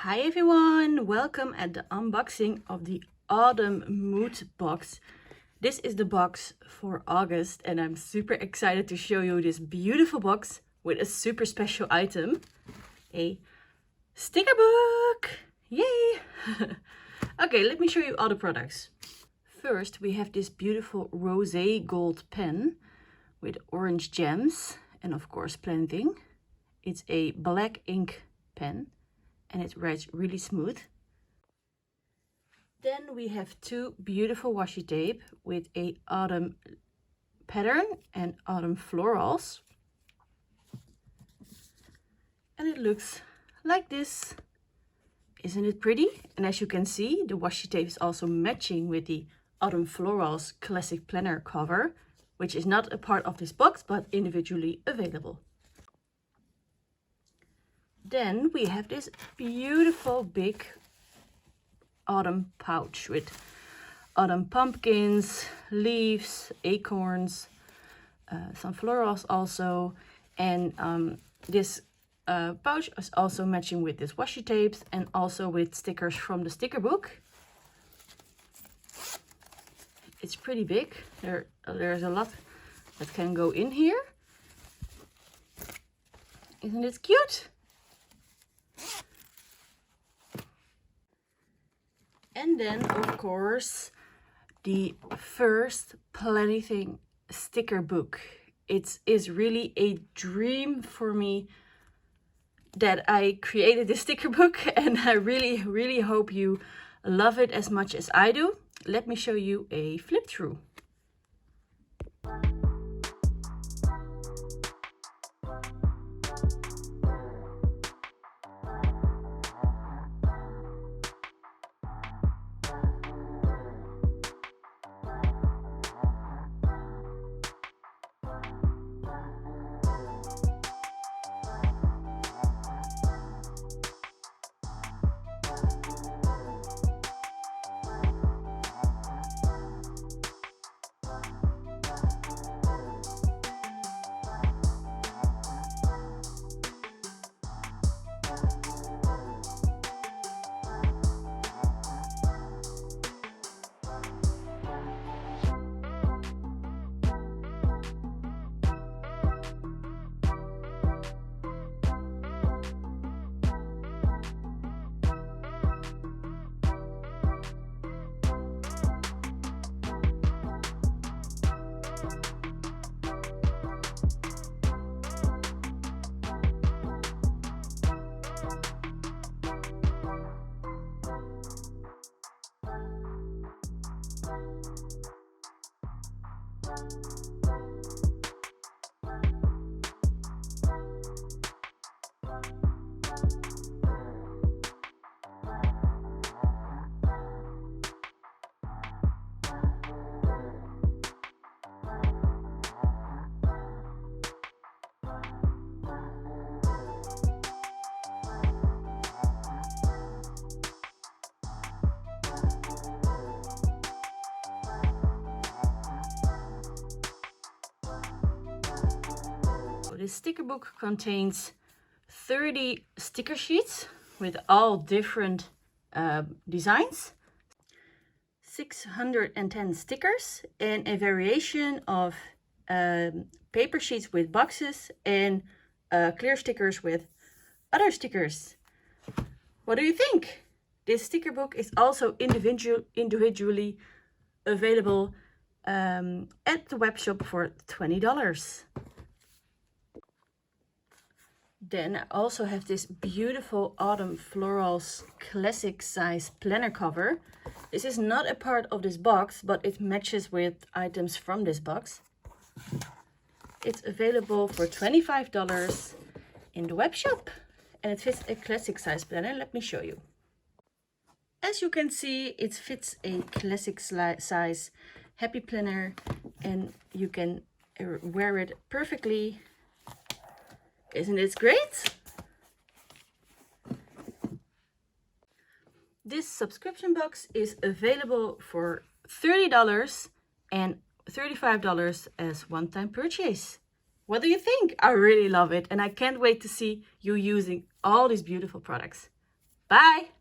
Hi everyone, welcome at the unboxing of the Autumn Mood box. This is the box for August and I'm super excited to show you this beautiful box with a super special item, a sticker book. Yay! Okay, let me show you all the products. First, we have this beautiful rosé gold pen with orange gems and of course Planything. It's a black ink pen and it writes really smooth. Then we have two beautiful washi tape with a autumn pattern and autumn florals. And it looks like this. Isn't it pretty? And as you can see, the washi tape is also matching with the autumn florals classic planner cover, which is not a part of this box but individually available. Then we have this beautiful big autumn pouch with autumn pumpkins, leaves, acorns, some florals also. And this pouch is also matching with this washi tapes and also with stickers from the sticker book. It's pretty big. There's a lot that can go in here. Isn't it cute? And then, of course, the first Planything sticker book. It is really a dream for me that I created this sticker book, and I really hope you love it as much as I do. Let me show you a flip through. This sticker book contains 30 sticker sheets with all different designs, 610 stickers, and a variation of paper sheets with boxes and clear stickers with other stickers. What do you think? This sticker book is also individually available at the web shop for $20. Then I also have this beautiful Autumn Florals classic size planner cover. This is not a part of this box, but it matches with items from this box. It's available for $25 in the web shop and it fits a classic size planner. Let me show you. As you can see, it fits a classic size happy planner and you can wear it perfectly. Isn't it great? This subscription box is available for $30 and $35 as one-time purchase. What do you think? I really love it and I can't wait to see you using all these beautiful products. Bye!